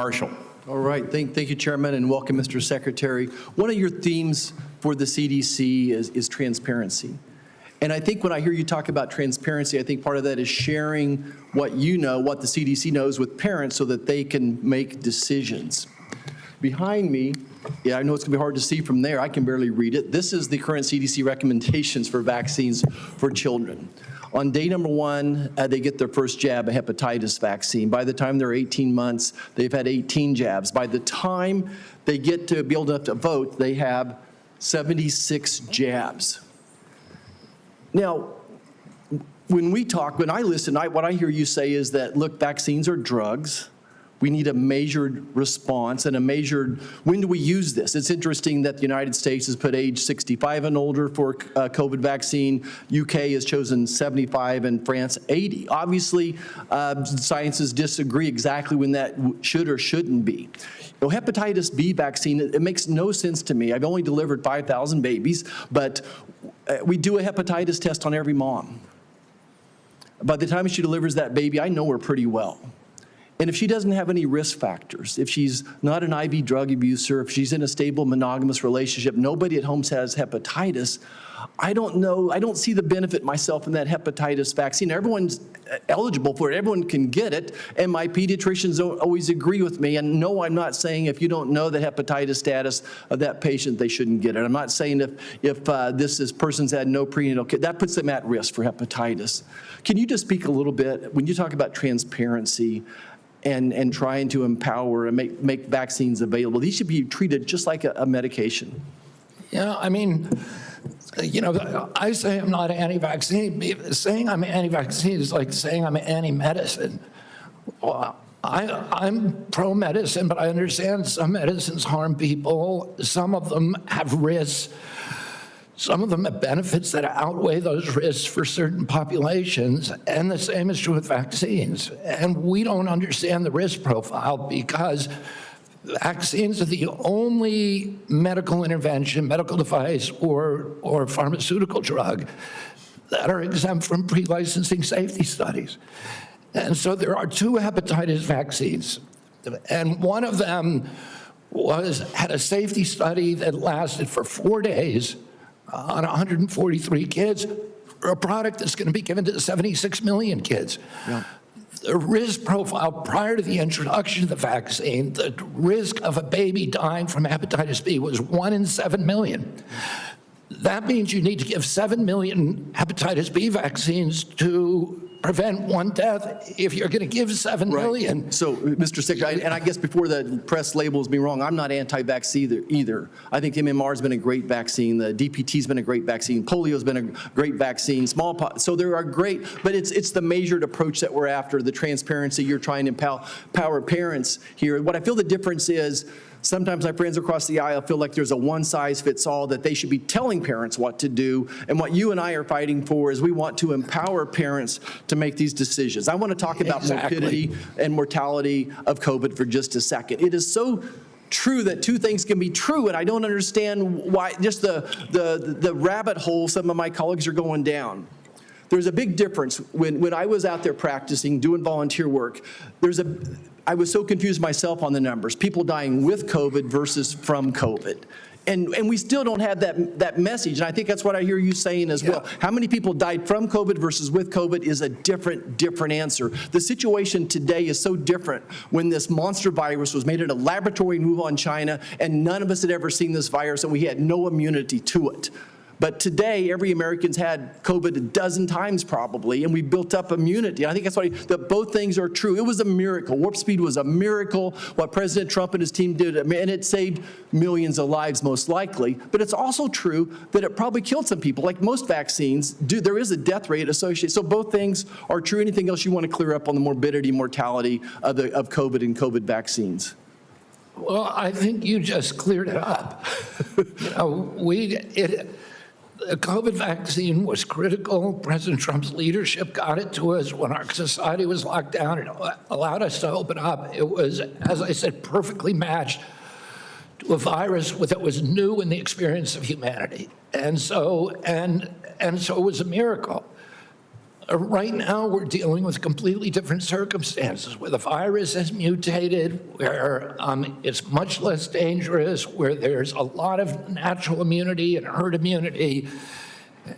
Marshall. All right, thank you, Chairman, and welcome, Mr. Secretary. One of your themes for the CDC is transparency. And I think when I hear you talk about transparency, I think part of that is sharing what you know, what the CDC knows with parents so that they can make decisions. Behind me, I know it's going to be hard to see from there. I can barely read it. This is the current CDC recommendations for vaccines for children. On day number 1, they get their first jab, a hepatitis vaccine. By the time they're 18 months, they've had 18 jabs. By the time they get to be old enough to vote, they have 76 jabs. Now, when I listen, what I hear you say is that, look, vaccines are drugs. We need a measured response and a measured, when do we use this? It's interesting that the United States has put age 65 and older for COVID vaccine. UK has chosen 75 and France 80. Obviously, scientists disagree exactly when that should or shouldn't be. Hepatitis B vaccine, it makes no sense to me. I've only delivered 5,000 babies, but we do a hepatitis test on every mom. By the time she delivers that baby, I know her pretty well. And if she doesn't have any risk factors, if she's not an IV drug abuser, if she's in a stable monogamous relationship, nobody at home has hepatitis, I don't see the benefit myself in that hepatitis vaccine. Everyone's eligible for it, everyone can get it, and my pediatricians don't always agree with me. And no, I'm not saying if you don't know the hepatitis status of that patient, they shouldn't get it. I'm not saying if this person's had no prenatal care, that puts them at risk for hepatitis. Can you just speak a little bit, when you talk about transparency, and trying to empower and make vaccines available, these should be treated just like a medication. Yeah, I mean, I say I'm not anti-vaccine. Saying I'm anti-vaccine is like saying I'm anti-medicine. Well, I'm pro-medicine, but I understand some medicines harm people. Some of them have risks. Some of them have benefits that outweigh those risks for certain populations, and the same is true with vaccines. And we don't understand the risk profile because vaccines are the only medical intervention, medical device, or pharmaceutical drug that are exempt from pre-licensing safety studies. And so there are 2 hepatitis vaccines, and one of them had a safety study that lasted for 4 days on 143 kids for a product that's going to be given to 76 million kids. Yeah. The risk profile prior to the introduction of the vaccine, the risk of a baby dying from hepatitis B was 1 in 7 million. That means you need to give 7 million hepatitis B vaccines to prevent 1 death if you're going to give 7 million. So, Mr. Secretary, and I guess before the press labels me wrong, I'm not anti-vax either. I think MMR's been a great vaccine. The DPT's been a great vaccine. Polio's been a great vaccine. Smallpox. So there are great, but it's the measured approach that we're after, the transparency. You're trying to empower parents here. What I feel the difference is, sometimes my friends across the aisle feel like there's a one-size-fits-all, that they should be telling parents what to do. And what you and I are fighting for is we want to empower parents to make these decisions. I want to talk about morbidity and mortality of COVID for just a second. It is so true that 2 things can be true, and I don't understand why, just the rabbit hole some of my colleagues are going down. There's a big difference. When I was out there practicing, doing volunteer work, I was so confused myself on the numbers. People dying with COVID versus from COVID. And we still don't have that message, and I think that's what I hear you saying as well. How many people died from COVID versus with COVID is a different answer. The situation today is so different when this monster virus was made in a laboratory in Wuhan, China, and none of us had ever seen this virus, and we had no immunity to it. But today, every American's had COVID a dozen times probably, and we built up immunity. I think that's why both things are true. It was a miracle. Warp speed was a miracle, what President Trump and his team did, and it saved millions of lives most likely. But it's also true that it probably killed some people. Like most vaccines do, there is a death rate associated. So both things are true. Anything else you want to clear up on the morbidity, mortality of COVID and COVID vaccines? Well, I think you just cleared it up. The COVID vaccine was critical. President Trump's leadership got it to us when our society was locked down. It allowed us to open up. It was, as I said, perfectly matched to a virus that was new in the experience of humanity. And so it was a miracle. Right now, we're dealing with completely different circumstances, where the virus has mutated, where it's much less dangerous, where there's a lot of natural immunity and herd immunity.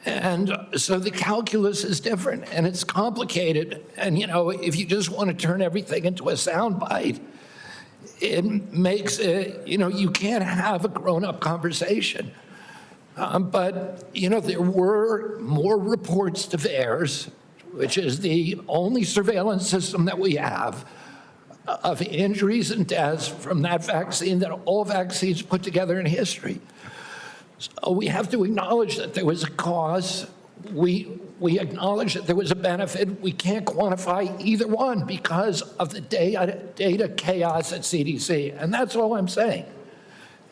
And so the calculus is different, and it's complicated. And, if you just want to turn everything into a soundbite, it makes it, you can't have a grown-up conversation. But, there were more reports to VAERS, which is the only surveillance system that we have, of injuries and deaths from that vaccine than all vaccines put together in history. So we have to acknowledge that there was a cause. We acknowledge that there was a benefit. We can't quantify either one because of the data chaos at CDC, and that's all I'm saying.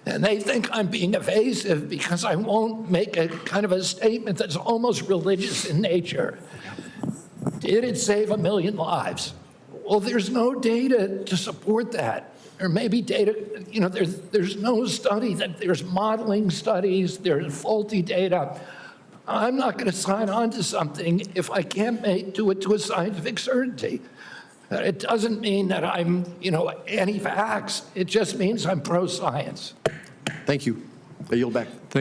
And they think I'm being evasive because I won't make a kind of a statement that's almost religious in nature. Did it save 1 million lives? Well, there's no data to support that. There may be data, there's no study, that there's modeling studies, there's faulty data. I'm not going to sign on to something if I can't do it to a scientific certainty. It doesn't mean that I'm, anti-vax. It just means I'm pro-science. Thank you. I yield back.